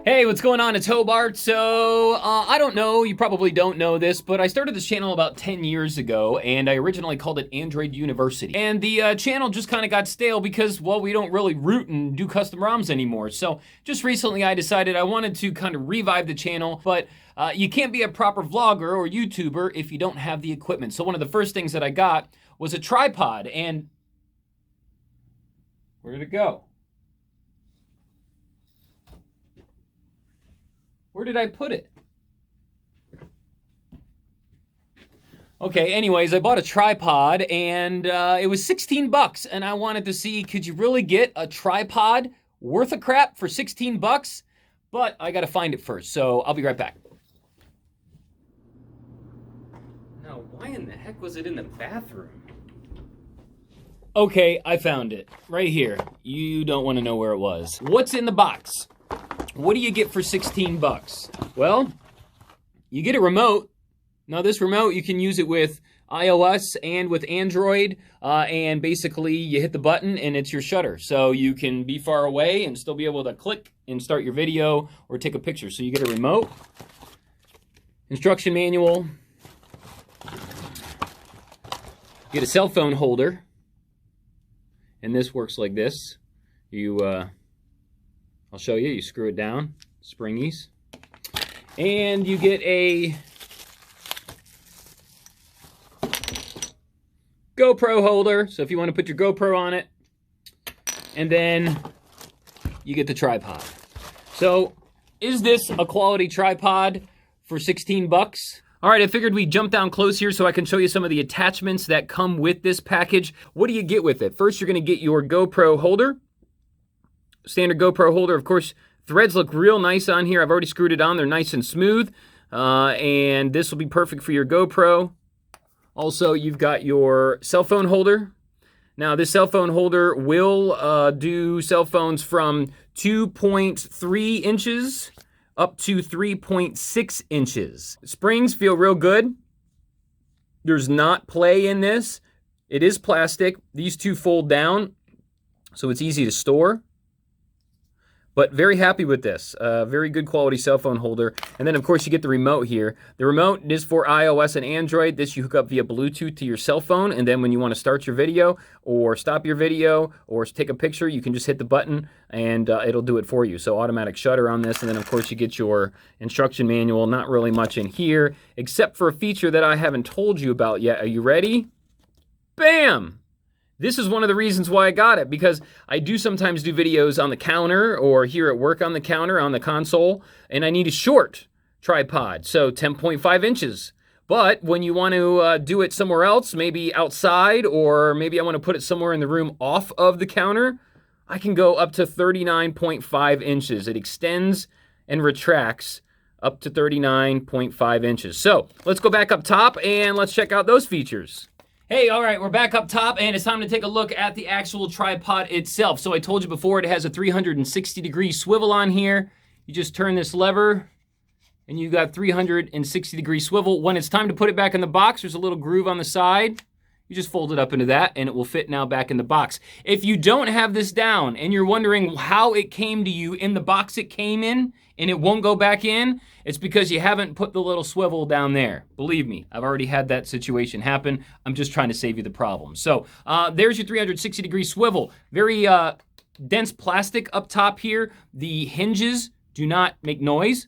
Hey, what's going on? It's Hobart. So, I don't know, you probably don't know this, but I started this channel about 10 years ago, and I originally called it Android University. And the channel just kind of got stale because, well, we don't really root and do custom ROMs anymore. So, just recently I decided I wanted to kind of revive the channel, but you can't be a proper vlogger or YouTuber if you don't have the equipment. So, one of the first things that I got was a tripod, and where did it go? Where did I put it? Okay, anyways, I bought a tripod and it was 16 bucks, and I wanted to see, could you really get a tripod worth of crap for 16 bucks? But I gotta find it first, so I'll be right back. Now, why in the heck was it in the bathroom? Okay, I found it. Right here. You don't want to know where it was. What's in the box? What do you get for 16 bucks? Well, you get a remote. Now this remote, you can use it with iOS and with Android, and basically you hit the button and it's your shutter. So you can be far away and still be able to click and start your video or take a picture. So you get a remote, instruction manual, you get a cell phone holder, and this works like this. I'll show you. You screw it down, springies, and you get a GoPro holder. So if you want to put your GoPro on it, and then you get the tripod. So is this a quality tripod for 16 bucks? All right, I figured we'd jump down close here so I can show you some of the attachments that come with this package. What do you get with it? First, you're going to get your GoPro holder. Standard GoPro holder. Of course, threads look real nice on here. I've already screwed it on. They're nice and smooth. And this will be perfect for your GoPro. Also, you've got your cell phone holder. Now, this cell phone holder will do cell phones from 2.3 inches up to 3.6 inches. Springs feel real good. There's not play in this. It is plastic. These two fold down, so it's easy to store. But very happy with this. Very good quality cell phone holder. And then, of course, you get the remote here. The remote is for iOS and Android. This you hook up via Bluetooth to your cell phone. And then when you want to start your video or stop your video or take a picture, you can just hit the button and it'll do it for you. So automatic shutter on this. And then, of course, you get your instruction manual. Not really much in here, except for a feature that I haven't told you about yet. Are you ready? Bam! This is one of the reasons why I got it, because I do sometimes do videos on the counter or here at work on the counter, on the console, and I need a short tripod, so 10.5 inches. But when you want to do it somewhere else, maybe outside, or maybe I want to put it somewhere in the room off of the counter, I can go up to 39.5 inches. It extends and retracts up to 39.5 inches. So let's go back up top and let's check out those features. Hey, all right, we're back up top, and it's time to take a look at the actual tripod itself. So I told you before, it has a 360-degree swivel on here. You just turn this lever, and you got 360-degree swivel. When it's time to put it back in the box, there's a little groove on the side. You just fold it up into that, and it will fit now back in the box. If you don't have this down, and you're wondering how it came to you in the box it came in, and it won't go back in, it's because you haven't put the little swivel down there. Believe me, I've already had that situation happen. I'm just trying to save you the problem. So there's your 360-degree swivel. Very dense plastic up top here. The hinges do not make noise.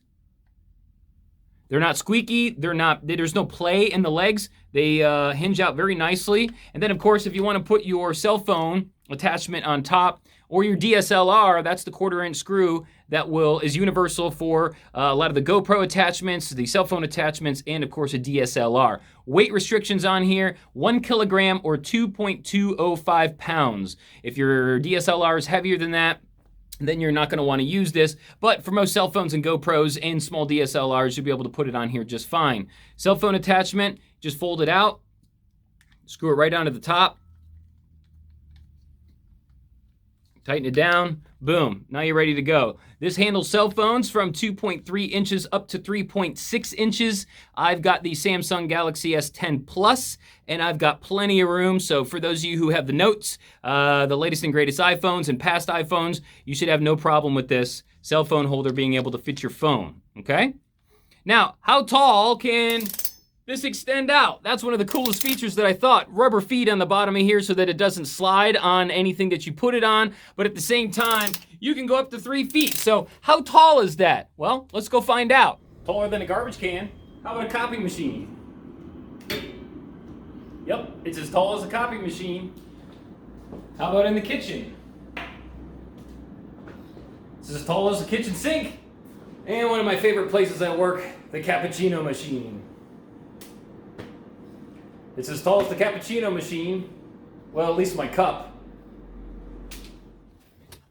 They're not squeaky. There's no play in the legs. They hinge out very nicely. And then, of course, if you want to put your cell phone attachment on top, or your DSLR, that's the 1/4-inch screw that is universal for a lot of the GoPro attachments, the cell phone attachments, and of course a DSLR. Weight restrictions on here, 1 kilogram or 2.205 pounds. If your DSLR is heavier than that, then you're not going to want to use this. But for most cell phones and GoPros and small DSLRs, you'll be able to put it on here just fine. Cell phone attachment, just fold it out, screw it right onto the top. Tighten it down, boom, now you're ready to go. This handles cell phones from 2.3 inches up to 3.6 inches. I've got the Samsung Galaxy S10 Plus, and I've got plenty of room. So for those of you who have the Notes, the latest and greatest iPhones and past iPhones, you should have no problem with this cell phone holder being able to fit your phone, okay? Now, how tall can this extend out? That's one of the coolest features that I thought. Rubber feet on the bottom of here so that it doesn't slide on anything that you put it on, but at the same time, you can go up to 3 feet. So how tall is that? Well, let's go find out. Taller than a garbage can. How about a copy machine? Yep, it's as tall as a copy machine. How about in the kitchen? It's as tall as a kitchen sink. And one of my favorite places I work, the cappuccino machine. It's as tall as the cappuccino machine. Well, at least my cup.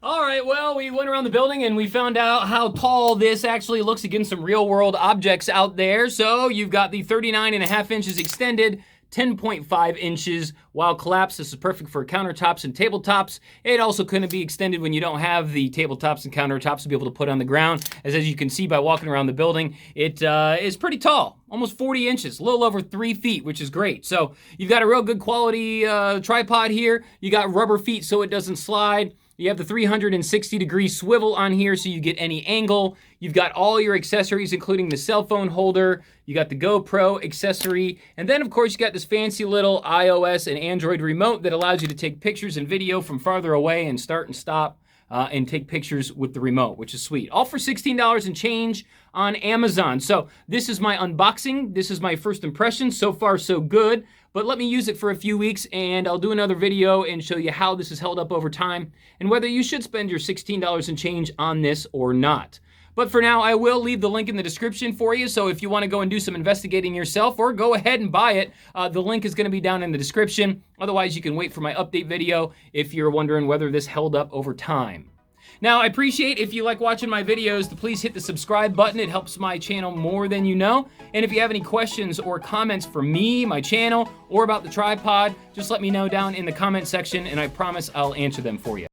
All right, well, we went around the building and we found out how tall this actually looks against some real world objects out there. So you've got the 39.5 inches extended, 10.5 inches while collapsed. This is perfect for countertops and tabletops. It also couldn't be extended when you don't have the tabletops and countertops to be able to put on the ground. As you can see by walking around the building, it is pretty tall, almost 40 inches, a little over 3 feet, which is great. So you've got a real good quality tripod here. You got rubber feet so it doesn't slide. You have the 360-degree swivel on here so you get any angle. You've got all your accessories, including the cell phone holder. You got the GoPro accessory. And then, of course, you got this fancy little iOS and Android remote that allows you to take pictures and video from farther away and start and stop and take pictures with the remote, which is sweet. All for $16 and change on Amazon. So this is my unboxing. This is my first impression. So far, so good. But let me use it for a few weeks and I'll do another video and show you how this has held up over time and whether you should spend your $16 and change on this or not. But for now, I will leave the link in the description for you. So if you want to go and do some investigating yourself or go ahead and buy it, the link is going to be down in the description. Otherwise, you can wait for my update video if you're wondering whether this held up over time. Now, I appreciate if you like watching my videos to please hit the subscribe button. It helps my channel more than you know. And if you have any questions or comments for me, my channel, or about the tripod, just let me know down in the comment section and I promise I'll answer them for you.